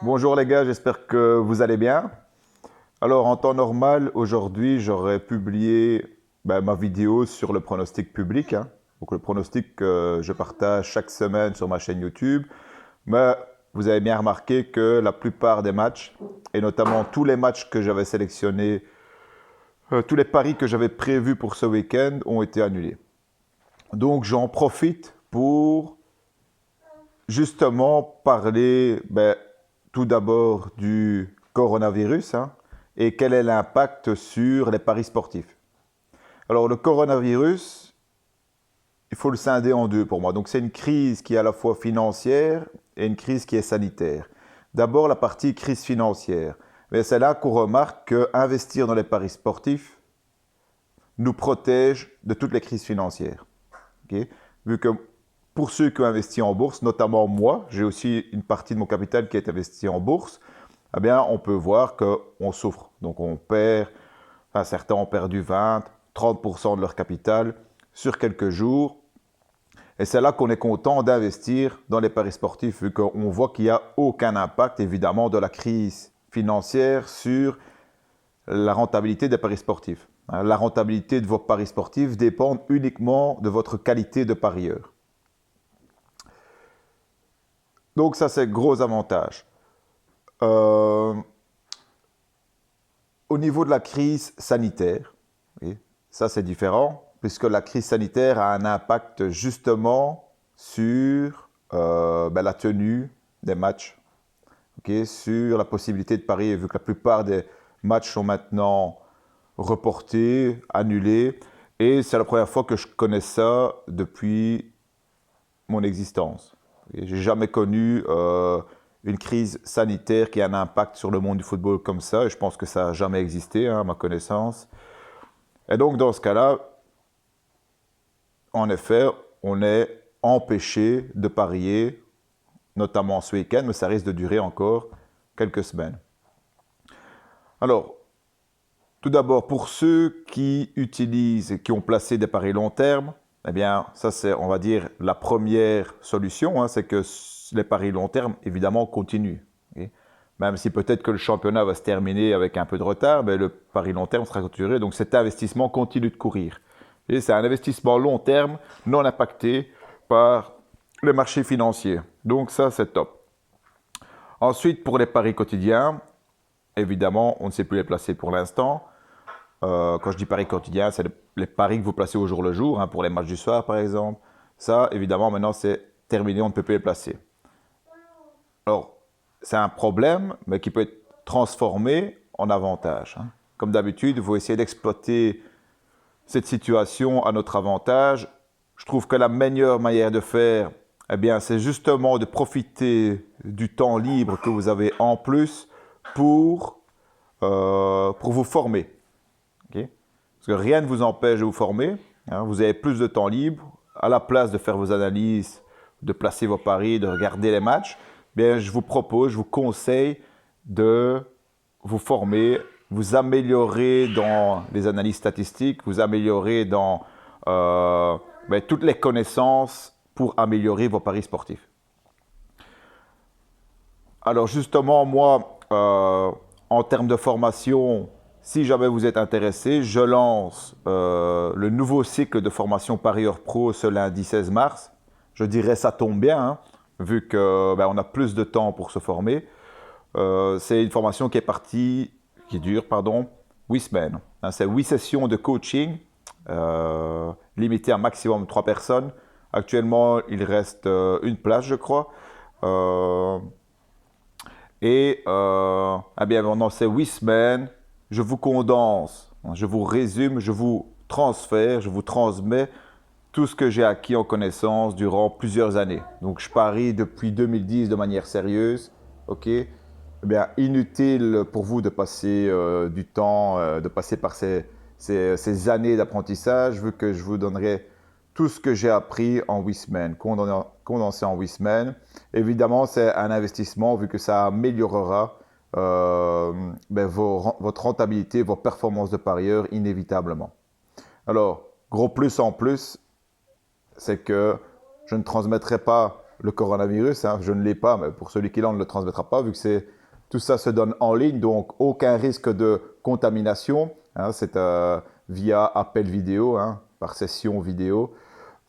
Bonjour les gars, j'espère que vous allez bien. Alors en temps normal, aujourd'hui, j'aurais publié ma vidéo sur le pronostic public, hein. Donc le pronostic que je partage chaque semaine sur ma chaîne YouTube. Mais vous avez bien remarqué que la plupart des matchs, et notamment tous les matchs que j'avais sélectionnés, tous les paris que j'avais prévus pour ce week-end ont été annulés. Donc j'en profite pour justement parler tout d'abord du coronavirus, hein, et quel est l'impact sur les paris sportifs. Alors le coronavirus, il faut le scinder en deux pour moi. Donc c'est une crise qui est à la fois financière et une crise qui est sanitaire. D'abord la partie crise financière. Mais c'est là qu'on remarque qu'investir dans les paris sportifs nous protège de toutes les crises financières. Okay? Vu que pour ceux qui ont investi en bourse, notamment moi, j'ai aussi une partie de mon capital qui est investi en bourse, eh bien, on peut voir qu'on souffre. Donc, on perd, enfin, certains ont perdu 20, 30% de leur capital sur quelques jours. Et c'est là qu'on est content d'investir dans les paris sportifs, vu qu'on voit qu'il n'y a aucun impact, évidemment, de la crise financière sur la rentabilité des paris sportifs. La rentabilité de vos paris sportifs dépend uniquement de votre qualité de parieur. Donc ça, c'est gros avantage. Euh, Au niveau de la crise sanitaire, oui, ça c'est différent, puisque la crise sanitaire a un impact justement sur la tenue des matchs, okay, sur la possibilité de parier, vu que la plupart des matchs sont maintenant reportés, annulés, et c'est la première fois que je connais ça depuis mon existence. J'ai jamais connu une crise sanitaire qui a un impact sur le monde du football comme ça, et je pense que ça n'a jamais existé, hein, à ma connaissance. Et donc, dans ce cas-là, en effet, on est empêché de parier, notamment ce week-end, mais ça risque de durer encore quelques semaines. Alors, tout d'abord, pour ceux qui utilisent et qui ont placé des paris long terme, eh bien, ça c'est, on va dire, la première solution, hein, c'est que les paris long terme, évidemment, continuent. Okay? Même si peut-être que le championnat va se terminer avec un peu de retard, mais le pari long terme sera continué, donc cet investissement continue de courir. Et c'est un investissement long terme, non impacté par les marchés financiers. Donc ça, c'est top. Ensuite, pour les paris quotidiens, évidemment, on ne sait plus les placer pour l'instant. Quand je dis paris quotidien, c'est les paris que vous placez au jour le jour, hein, pour les matchs du soir par exemple. Ça, évidemment, maintenant c'est terminé, on ne peut plus les placer. Alors, c'est un problème, mais qui peut être transformé en avantage, hein. Comme d'habitude, il faut essayer d'exploiter cette situation à notre avantage. Je trouve que la meilleure manière de faire, eh bien, c'est justement de profiter du temps libre que vous avez en plus pour vous former. Okay? Parce que rien ne vous empêche de vous former, hein, vous avez plus de temps libre, à la place de faire vos analyses, de placer vos paris, de regarder les matchs, bien, je vous propose, je vous conseille de vous former, vous améliorer dans les analyses statistiques, vous améliorer dans toutes les connaissances pour améliorer vos paris sportifs. Alors justement, moi, en termes de formation, si jamais vous êtes intéressé, je lance le nouveau cycle de formation Parieur Pro ce lundi 16 mars. Je dirais ça tombe bien, hein, vu que on a plus de temps pour se former. C'est une formation qui dure, 8 semaines. Hein, c'est 8 sessions de coaching, limitées à un maximum de 3 personnes. Actuellement, il reste une place, je crois. Pendant ces 8 semaines, je vous condense, je vous résume, je vous transfère, je vous transmets tout ce que j'ai acquis en connaissance durant plusieurs années. Donc, je parie depuis 2010 de manière sérieuse. Ok. Inutile pour vous de passer du temps, de passer par ces années d'apprentissage, vu que je vous donnerai tout ce que j'ai appris en 8 semaines, condensé en 8 semaines. Évidemment, c'est un investissement, vu que ça améliorera votre rentabilité, vos performances de parieur inévitablement. Alors, gros plus en plus, c'est que je ne transmettrai pas le coronavirus, hein, je ne l'ai pas, mais pour celui qui l'a, on ne le transmettra pas, vu que tout ça se donne en ligne, donc aucun risque de contamination. Hein, c'est via appel vidéo, hein, par session vidéo.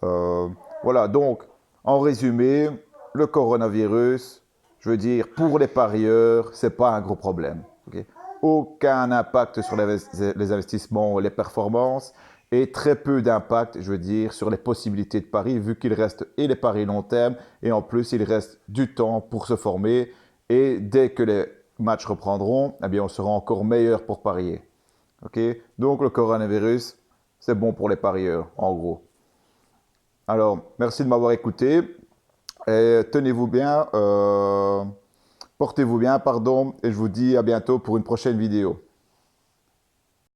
Euh, voilà, donc en résumé, le coronavirus, je veux dire, pour les parieurs, c'est pas un gros problème. Okay? Aucun impact sur les investissements, les performances, et très peu d'impact, je veux dire, sur les possibilités de paris, vu qu'il reste et les paris long terme, et en plus, il reste du temps pour se former. Et dès que les matchs reprendront, eh bien, on sera encore meilleur pour parier. Okay? Donc, le coronavirus, c'est bon pour les parieurs, en gros. Alors, merci de m'avoir écouté. Et tenez-vous bien, portez-vous bien, pardon, et je vous dis à bientôt pour une prochaine vidéo.